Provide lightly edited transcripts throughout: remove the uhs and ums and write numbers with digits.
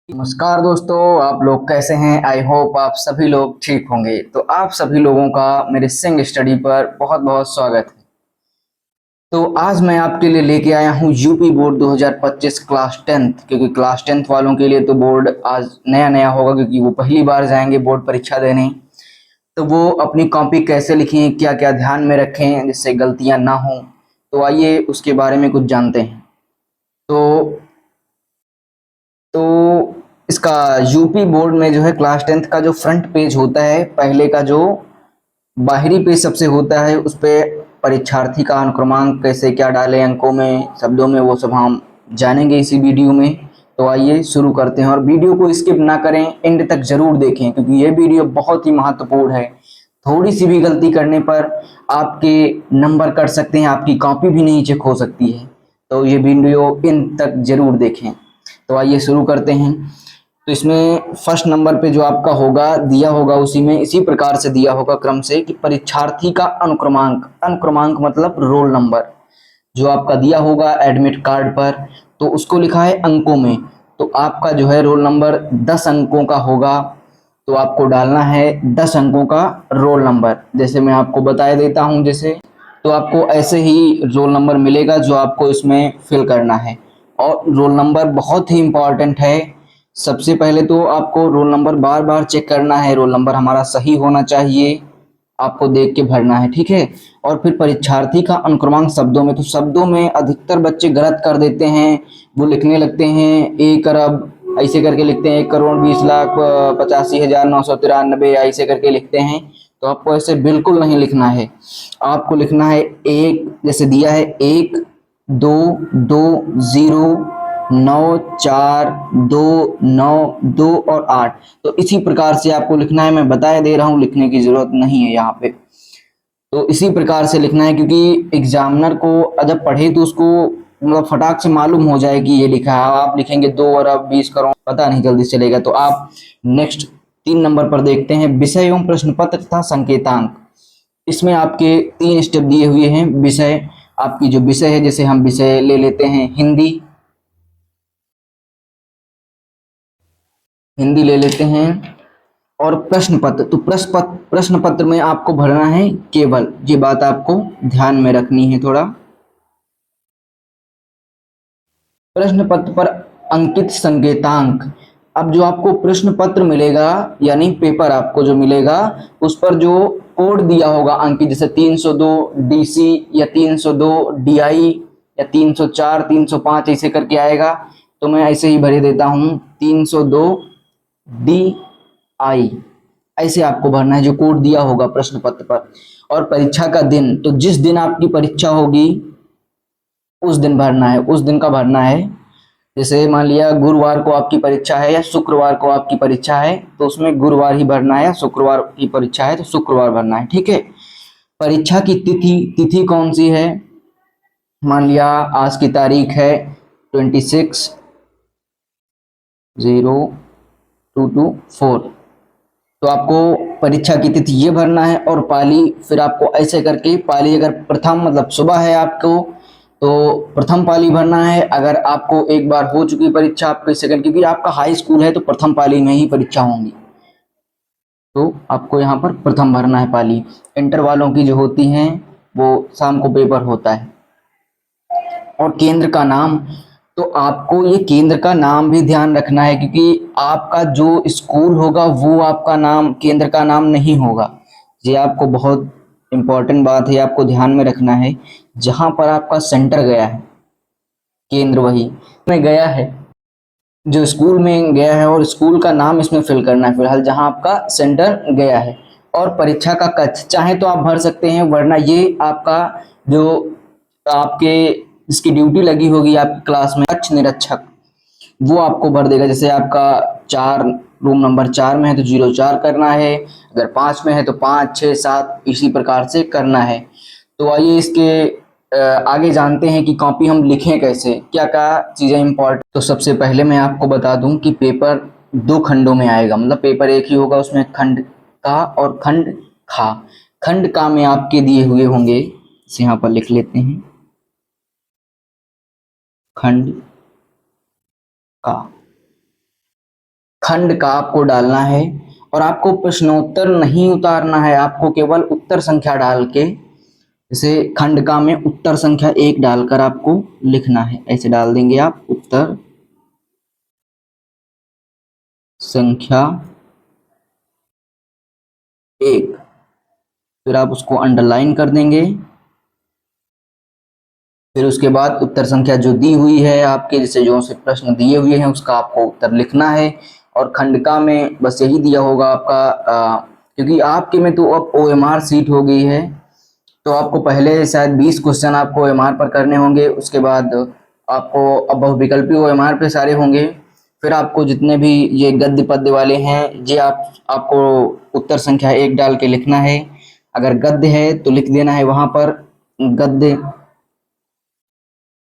नमस्कार दोस्तों, आप लोग कैसे हैं। आई होप आप सभी लोग ठीक होंगे। तो आप सभी लोगों का मेरे सिंग स्टडी पर बहुत बहुत स्वागत है। तो आज मैं आपके लिए लेके आया हूँ यूपी बोर्ड 2025 क्लास 10th, क्योंकि क्लास 10th वालों के लिए तो बोर्ड आज नया नया होगा, क्योंकि वो पहली बार जाएंगे बोर्ड परीक्षा देने। तो वो अपनी कॉपी कैसे लिखें, क्या क्या ध्यान में रखें जिससे गलतियाँ ना हों। तो आइए उसके बारे में कुछ जानते हैं। तो तो इसका यूपी बोर्ड में जो है क्लास 10th का जो फ्रंट पेज होता है, पहले का जो बाहरी पेज सबसे होता है, उस पे परीक्षार्थी का अनुक्रमांक कैसे क्या डालें, अंकों में शब्दों में, वो सब हम जानेंगे इसी वीडियो में। तो आइए शुरू करते हैं, और वीडियो को स्किप ना करें, एंड तक जरूर देखें, क्योंकि ये वीडियो बहुत ही महत्वपूर्ण है। थोड़ी सी भी गलती करने पर आपके नंबर कट सकते हैं, आपकी कॉपी भी नहीं चेक हो सकती है। तो ये वीडियो इन तक जरूर देखें। तो आइए शुरू करते हैं। तो इसमें फर्स्ट नंबर पे जो आपका होगा दिया होगा, उसी में इसी प्रकार से दिया होगा क्रम से कि परीक्षार्थी का अनुक्रमांक, अनुक्रमांक मतलब रोल नंबर जो आपका दिया होगा एडमिट कार्ड पर, तो उसको लिखा है अंकों में। तो आपका जो है रोल नंबर 10 अंकों का होगा, तो आपको डालना है 10 अंकों का रोल नंबर। जैसे मैं आपको बता देता हूं, जैसे तो आपको ऐसे ही रोल नंबर मिलेगा जो आपको इसमें फिल करना है। और रोल नंबर बहुत ही इंपॉर्टेंट है। सबसे पहले तो आपको रोल नंबर बार बार चेक करना है, रोल नंबर हमारा सही होना चाहिए, आपको देख के भरना है, ठीक है। और फिर परीक्षार्थी का अनुक्रमांक शब्दों में, तो शब्दों में अधिकतर बच्चे गलत कर देते हैं। वो लिखने लगते हैं 1 अरब, ऐसे करके लिखते हैं 1 करोड़ 20 लाख 85,993, ऐसे करके लिखते हैं। तो आपको ऐसे बिल्कुल नहीं लिखना है। आपको लिखना है एक, जैसे दिया है 1 2 2 0 9 4 2 9 2 और 8। तो इसी प्रकार से आपको लिखना है। मैं बताया दे रहा हूँ, लिखने की जरूरत नहीं है यहाँ पे। तो इसी प्रकार से लिखना है, क्योंकि एग्जामिनर को जब पढ़े तो उसको मतलब फटाक से मालूम हो जाए कि ये लिखा है। आप लिखेंगे 2 अरब 20 करोड़, पता नहीं जल्दी चलेगा। तो आप नेक्स्ट 3 नंबर पर देखते हैं विषय एवं प्रश्न पत्र तथा संकेतांक। इसमें आपके 3 स्टेप दिए हुए हैं। विषय, आपकी जो विषय है, जैसे हम विषय ले लेते हैं हिंदी, हिंदी ले लेते हैं। और प्रश्न पत्र, तो प्रश्न पत्र में आपको भरना है केवल, ये बात आपको ध्यान में रखनी है थोड़ा। प्रश्न पत्र पर अंकित संकेतांक। अब जो आपको प्रश्न पत्र मिलेगा, यानी पेपर आपको जो मिलेगा, उस पर जो कोड दिया होगा अंकित, जैसे 302 डीसी या 302 डीआई या 304 305 ऐसे करके आएगा। तो मैं ऐसे ही भरे देता हूँ 302 डी आई, ऐसे आपको भरना है जो कोड दिया होगा प्रश्न पत्र पर। और परीक्षा का दिन, तो जिस दिन आपकी परीक्षा होगी उस दिन भरना है, उस दिन का भरना है। जैसे मान लिया गुरुवार को आपकी परीक्षा है या शुक्रवार को आपकी परीक्षा है, तो उसमें गुरुवार ही भरना है, या शुक्रवार की परीक्षा है तो शुक्रवार भरना है, ठीक है। परीक्षा की तिथि, तिथि कौन सी है। मान लिया आज की तारीख है 26/0/224, तो आपको परीक्षा की तिथि ये भरना है। और पाली, फिर आपको ऐसे करके पाली, अगर प्रथम मतलब सुबह है आपको, तो प्रथम पाली भरना है। अगर आपको एक बार हो चुकी परीक्षा, आपके सेकंड, क्योंकि आपका हाई स्कूल है तो प्रथम पाली में ही परीक्षा होंगी, तो आपको यहाँ पर प्रथम भरना है पाली। इंटर वालों की जो होती हैं वो शाम को पेपर होता है। और केंद्र का नाम, तो आपको ये केंद्र का नाम भी ध्यान रखना है, क्योंकि आपका जो स्कूल होगा वो आपका नाम केंद्र का नाम नहीं होगा। ये आपको बहुत इंपॉर्टेंट बात है, आपको ध्यान में रखना है। जहां पर आपका सेंटर गया है, केंद्र वही में गया है, जो स्कूल में गया है, और स्कूल का नाम इसमें फिल करना है फिलहाल, जहां आपका सेंटर गया है। और परीक्षा का कक्ष चाहे तो आप भर सकते हैं, वरना ये आपका जो आपके जिसकी ड्यूटी लगी होगी आपकी क्लास में, कक्ष निरीक्षक, वो आपको भर देगा। जैसे आपका 4, रूम नंबर 4 में है तो 04 करना है, अगर 5 में है तो 5 6 7 इसी प्रकार से करना है। तो आइए इसके आगे जानते हैं कि कॉपी हम लिखें कैसे, क्या क्या चीज़ें इंपॉर्टेंट। तो सबसे पहले मैं आपको बता दूं कि पेपर 2 खंडों में आएगा, मतलब पेपर एक ही होगा, उसमें खंड का और खंड खा। खंड का में आपके दिए हुए होंगे, इसे यहाँ पर लिख लेते हैं, खंड का। खंड का आपको डालना है और आपको प्रश्नोत्तर नहीं उतारना है, आपको केवल उत्तर संख्या डाल के, जैसे खंड का में उत्तर संख्या 1 डालकर आपको लिखना है। ऐसे डाल देंगे आप उत्तर संख्या 1, फिर आप उसको अंडरलाइन कर देंगे। फिर उसके बाद उत्तर संख्या जो दी हुई है आपके, जैसे जो से प्रश्न दिए हुए हैं उसका आपको उत्तर लिखना है। और खंडिका में बस यही दिया होगा आपका, क्योंकि आपके में तो अब OMR सीट हो गई है, तो आपको पहले शायद 20 क्वेश्चन आपको OMR पर करने होंगे, उसके बाद आपको अब बहुविकल्पी OMR पे सारे होंगे। फिर आपको जितने भी ये गद्य पद्य वाले हैं ये आपको उत्तर संख्या 1 डाल के लिखना है। अगर गद्य है तो लिख देना है वहां पर गद्य।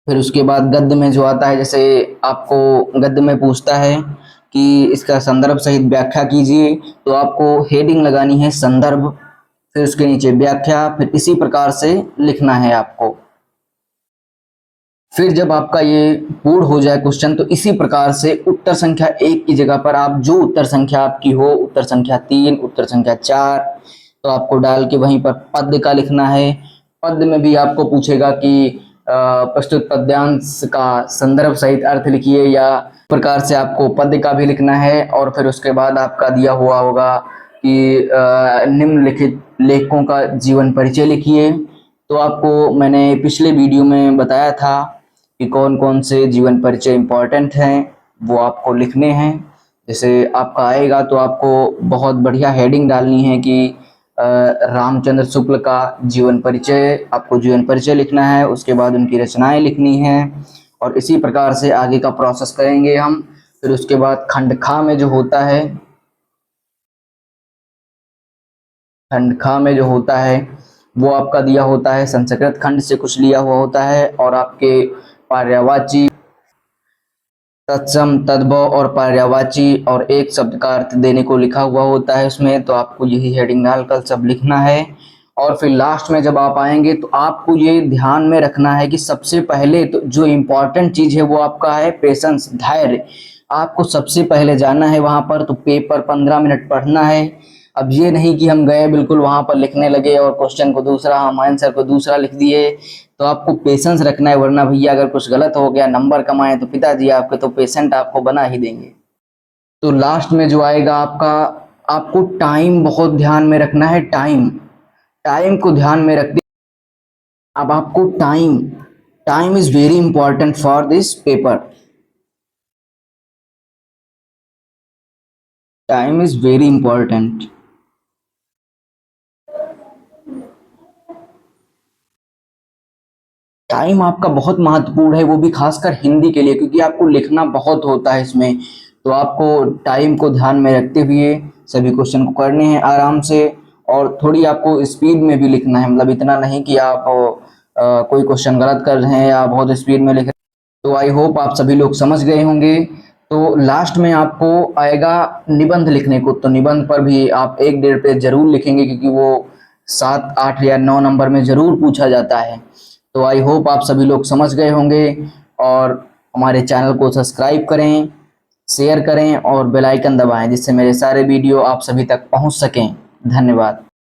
फिर उसके बाद गद्य में जो आता है, जैसे आपको गद्य में पूछता है कि इसका संदर्भ सहित व्याख्या कीजिए, तो आपको हेडिंग लगानी है संदर्भ, फिर उसके नीचे व्याख्या, फिर इसी प्रकार से लिखना है आपको। फिर जब आपका ये पूर्ण हो जाए क्वेश्चन, तो इसी प्रकार से उत्तर संख्या 1 की जगह पर आप जो उत्तर संख्या आपकी हो, उत्तर संख्या 3, उत्तर संख्या 4, तो आपको डाल के वहीं पर पद्य का लिखना है। पद्य में भी आपको पूछेगा कि प्रस्तुत पद्यांश का संदर्भ सहित अर्थ लिखिए, या प्रकार से आपको पद्य का भी लिखना है। और फिर उसके बाद आपका दिया हुआ होगा कि निम्नलिखित लेखकों का जीवन परिचय लिखिए। तो आपको मैंने पिछले वीडियो में बताया था कि कौन कौन से जीवन परिचय इंपॉर्टेंट हैं, वो आपको लिखने हैं। जैसे आपका आएगा तो आपको बहुत बढ़िया हेडिंग डालनी है कि रामचंद्र शुक्ल का जीवन परिचय, आपको जीवन परिचय लिखना है, उसके बाद उनकी रचनाएं लिखनी है, और इसी प्रकार से आगे का प्रोसेस करेंगे हम। फिर उसके बाद खंड खा में जो होता है, खंड खा में जो होता है वो आपका दिया होता है संस्कृत खंड से कुछ लिया हुआ होता है, और आपके पर्यायवाची, तत्सम, तद्भव और पर्यायवाची और एक शब्द का अर्थ देने को लिखा हुआ होता है उसमें। तो आपको यही हेडिंग डालकर सब लिखना है। और फिर लास्ट में जब आप आएंगे तो आपको ये ध्यान में रखना है कि सबसे पहले तो जो इम्पोर्टेंट चीज़ है वो आपका है पेशेंस, धैर्य। आपको सबसे पहले जाना है वहाँ पर, तो पेपर 15 मिनट पढ़ना है। अब ये नहीं कि हम गए बिल्कुल वहाँ पर लिखने लगे और क्वेश्चन को दूसरा, हम आंसर को दूसरा लिख दिए। तो आपको पेशेंस रखना है, वरना भैया अगर कुछ गलत हो गया, नंबर कम आए, तो पिताजी आपके तो पेशेंट आपको बना ही देंगे। तो लास्ट में जो आएगा आपका, आपको टाइम बहुत ध्यान में रखना है। टाइम, टाइम को ध्यान में रखते, अब आपको time, time is very important for this paper. Time is very important. Time आपका बहुत महत्वपूर्ण है, वो भी खासकर हिंदी के लिए, क्योंकि आपको लिखना बहुत होता है इसमें। तो आपको टाइम को ध्यान में रखते हुए सभी क्वेश्चन को करने हैं आराम से, और थोड़ी आपको स्पीड में भी लिखना है। मतलब इतना नहीं कि आप कोई क्वेश्चन गलत कर रहे हैं या बहुत स्पीड में लिख रहे हैं। तो आई होप आप सभी लोग समझ गए होंगे। तो लास्ट में आपको आएगा निबंध लिखने को, तो निबंध पर भी आप 1-1.5 पेज जरूर लिखेंगे, क्योंकि वो 7, 8 या 9 नंबर में जरूर पूछा जाता है। तो आई होप आप सभी लोग समझ गए होंगे, और हमारे चैनल को सब्सक्राइब करें, शेयर करें और बेल आइकन दबाएं, जिससे मेरे सारे वीडियो आप सभी तक पहुंच सकें। धन्यवाद।